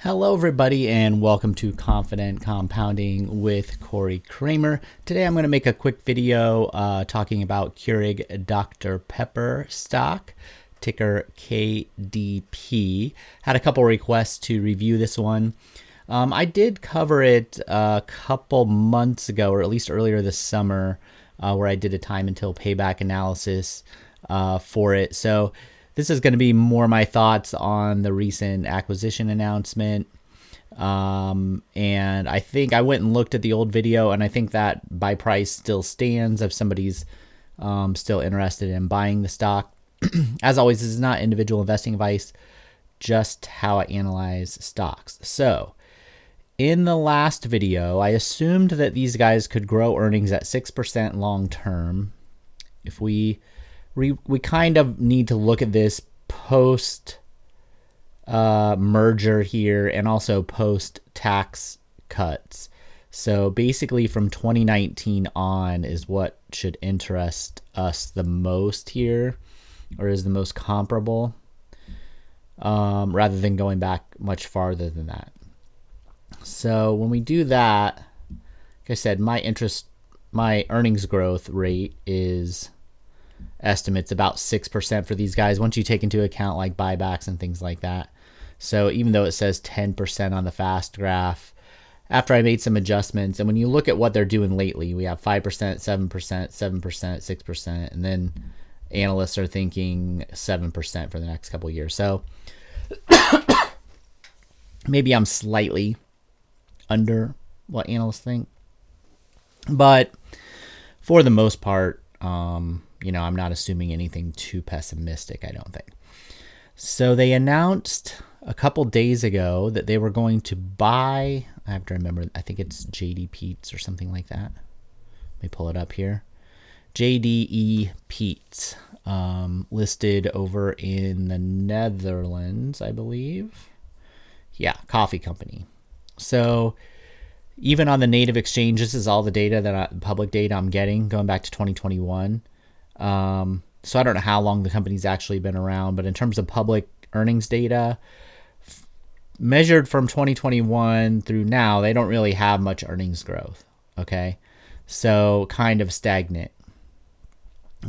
Hello, everybody, and welcome to Confident Compounding with Corey Kramer. Today, I'm going to make a quick video talking about Keurig Dr Pepper stock, ticker KDP. Had a couple requests to review this one. I did cover it a couple months ago, or at least earlier this summer, where I did a time until payback analysis for it. So this is going to be more my thoughts on the recent acquisition announcement. And I think I went and looked at the old video, and I think that buy price still stands if somebody's still interested in buying the stock. As always, this is not individual investing advice, just how I analyze stocks. So in the last video, I assumed that these guys could grow earnings at 6% long term. If we kind of need to look at this post merger here and also post tax cuts. So basically from 2019 on is what should interest us the most here, or is the most comparable, rather than going back much farther than that. So when we do that, like I said, my earnings growth rate is estimates about 6% for these guys once you take into account like buybacks and things like that. So even though it says 10% on the fast graph, after I made some adjustments, and when you look at what they're doing lately, we have 5%, 7%, 7%, 6%, and then analysts are thinking 7% for the next couple of years. So maybe I'm slightly under what analysts think, but for the most part, I'm not assuming anything too pessimistic, I don't think. So they announced a couple days ago that they were going to buy, I have to remember, I think it's JDE Peet or something like that. Let me pull it up here. JDE Peet, listed over in the Netherlands, I believe. Yeah, coffee company. So even on the native exchange, this is all the data public data I'm getting going back to 2021. So I don't know how long the company's actually been around, but in terms of public earnings data, measured from 2021 through now, they don't really have much earnings growth. Okay. So kind of stagnant.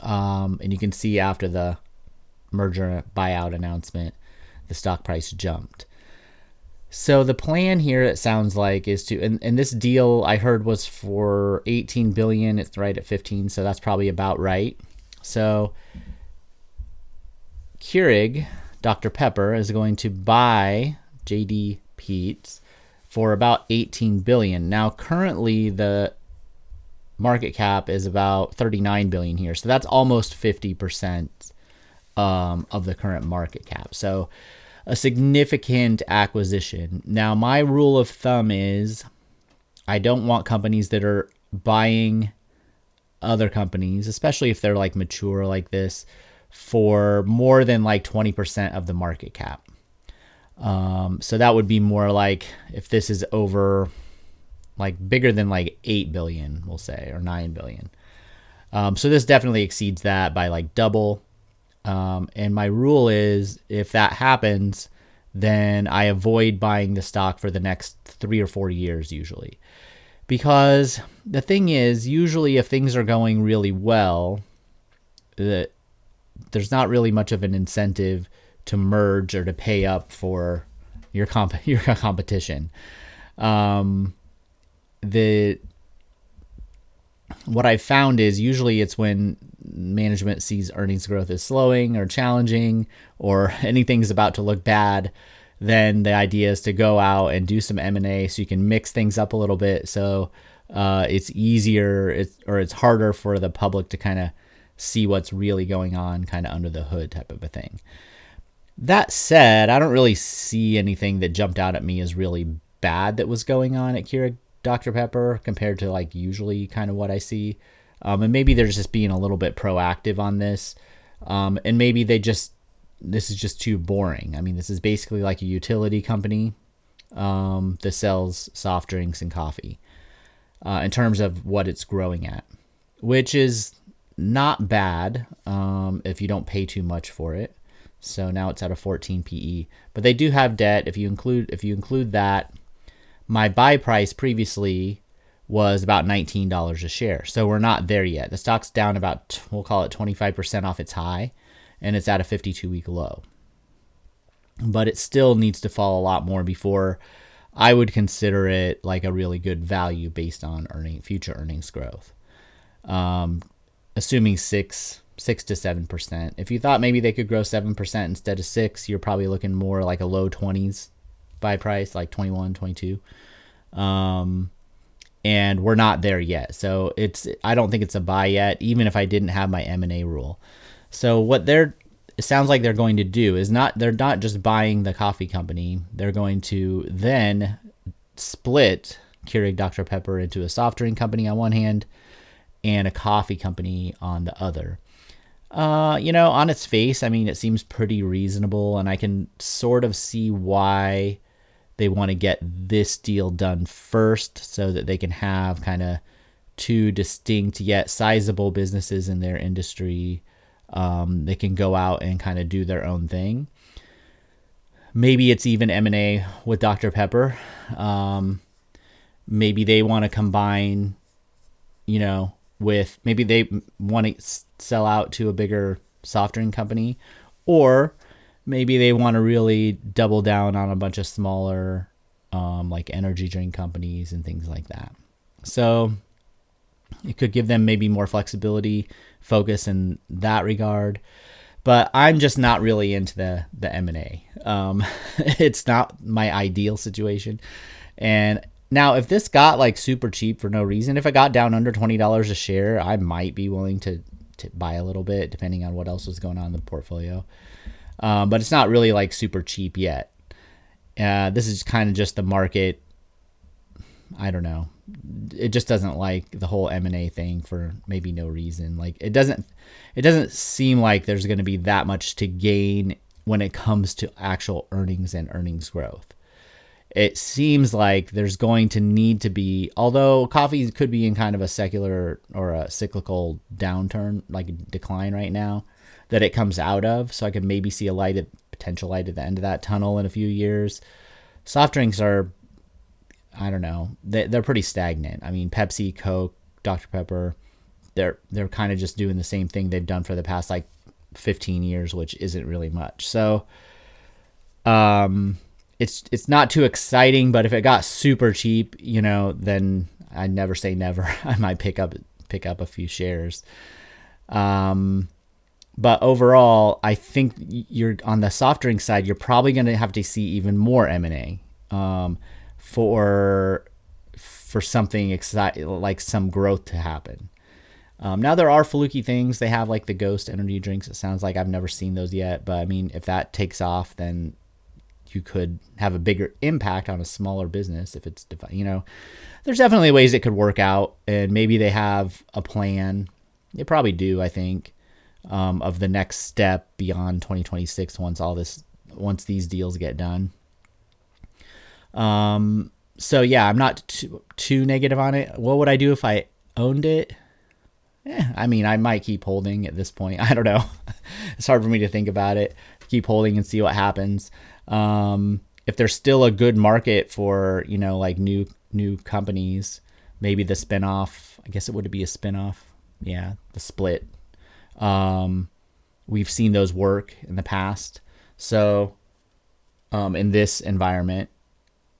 And you can see after the merger buyout announcement, the stock price jumped. So the plan here, it sounds like, is to, and this deal I heard was for 18 billion. It's right at 15. So that's probably about right. So Keurig Dr Pepper is going to buy JDE Peet for about 18 billion. Now currently the market cap is about 39 billion here. So that's almost 50% of the current market cap. So a significant acquisition. Now my rule of thumb is I don't want companies that are buying other companies, especially if they're like mature like this, for more than like 20% of the market cap. So that would be more like if this is over, like bigger than like 8 billion, we'll say, or 9 billion. So this definitely exceeds that by like double. And my rule is if that happens, then I avoid buying the stock for the next 3 or 4 years usually. Because the thing is, usually if things are going really well, there's not really much of an incentive to merge or to pay up for your competition. What I've found is usually it's when management sees earnings growth is slowing or challenging or anything's about to look bad, then the idea is to go out and do some M&A so you can mix things up a little bit. So it's easier, it's harder for the public to kind of see what's really going on kind of under the hood type of a thing. That said, I don't really see anything that jumped out at me as really bad that was going on at Keurig Dr Pepper compared to like usually kind of what I see. And maybe they're just being a little bit proactive on this. And maybe this is just too boring. I mean, this is basically like a utility company that sells soft drinks and coffee in terms of what it's growing at, which is not bad if you don't pay too much for it. So now it's at a 14 PE. But they do have debt. If you include that, my buy price previously was about $19 a share. So we're not there yet. The stock's down about, we'll call it 25% off its high, and it's at a 52-week low. But it still needs to fall a lot more before I would consider it like a really good value based on future earnings growth. Assuming 6 to 7%. If you thought maybe they could grow 7% instead of 6, you're probably looking more like a low 20s buy price, like 21, 22. And we're not there yet. So I don't think it's a buy yet, even if I didn't have my M&A rule. So what it sounds like they're going to do is they're not just buying the coffee company. They're going to then split Keurig Dr Pepper into a soft drink company on one hand and a coffee company on the other. On its face, I mean, it seems pretty reasonable, and I can sort of see why they want to get this deal done first so that they can have kind of two distinct yet sizable businesses in their industry. They can go out and kind of do their own thing. Maybe it's even M&A with Dr. Pepper. Maybe they want to combine, maybe they want to sell out to a bigger soft drink company, or maybe they want to really double down on a bunch of smaller, like energy drink companies and things like that. So it could give them maybe more flexibility, focus in that regard. But I'm just not really into the M&A. It's not my ideal situation. And now, if this got like super cheap for no reason, if it got down under $20 a share, I might be willing to buy a little bit, depending on what else was going on in the portfolio. But it's not really like super cheap yet. This is kind of just the market. I don't know. It just doesn't like the whole M&A thing for maybe no reason. Like it doesn't seem like there's going to be that much to gain when it comes to actual earnings and earnings growth. It seems like there's going to need to be, although coffee could be in kind of a secular or a cyclical downturn, like a decline right now, that it comes out of. So I could maybe see a potential light at the end of that tunnel in a few years. Soft drinks are, I don't know, they're pretty stagnant. I mean, Pepsi, Coke, Dr. Pepper, they're kind of just doing the same thing they've done for the past like 15 years, which isn't really much. So, it's not too exciting, but if it got super cheap, then I'd never say never. I might pick up a few shares. But overall, I think you're on the soft drink side, you're probably going to have to see even more M&A for something like some growth to happen. Now there are fluky things. They have like the Ghost energy drinks. It sounds like I've never seen those yet, but I mean, if that takes off, then you could have a bigger impact on a smaller business if it's, there's definitely ways it could work out, and maybe they have a plan. They probably do, I think, of the next step beyond 2026 once these deals get done. So yeah, I'm not too negative on it. What would I do if I owned it? I mean, I might keep holding at this point. I don't know. It's hard for me to think about it. Keep holding and see what happens. If there's still a good market for, like new companies, maybe the spinoff, I guess it would be a spinoff. Yeah. The split. We've seen those work in the past. So, in this environment,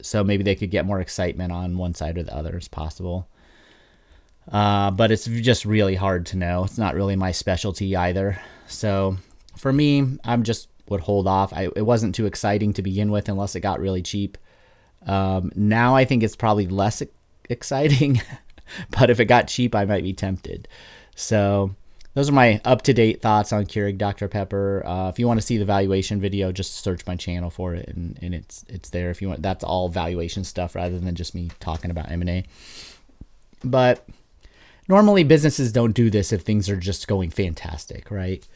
so maybe they could get more excitement on one side or the other as possible. But it's just really hard to know. It's not really my specialty either. So for me, would hold off. It wasn't too exciting to begin with unless it got really cheap. Now I think it's probably less exciting, but if it got cheap, I might be tempted. So those are my up-to-date thoughts on Keurig Dr Pepper. If you want to see the valuation video, just search my channel for it, and it's there if you want. That's all valuation stuff rather than just me talking about M&A. But normally businesses don't do this if things are just going fantastic, right?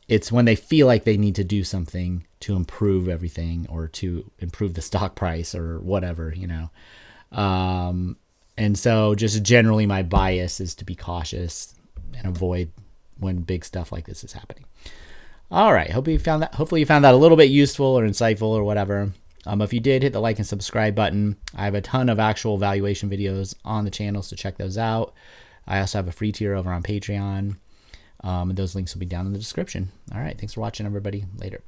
It's when they feel like they need to do something to improve everything or to improve the stock price or whatever, and so just generally my bias is to be cautious and avoid when big stuff like this is happening. All right. Hopefully you found that a little bit useful or insightful or whatever. If you did, hit the like and subscribe button. I have a ton of actual valuation videos on the channel, so check those out. I also have a free tier over on Patreon. And those links will be down in the description. All right. Thanks for watching, everybody. Later.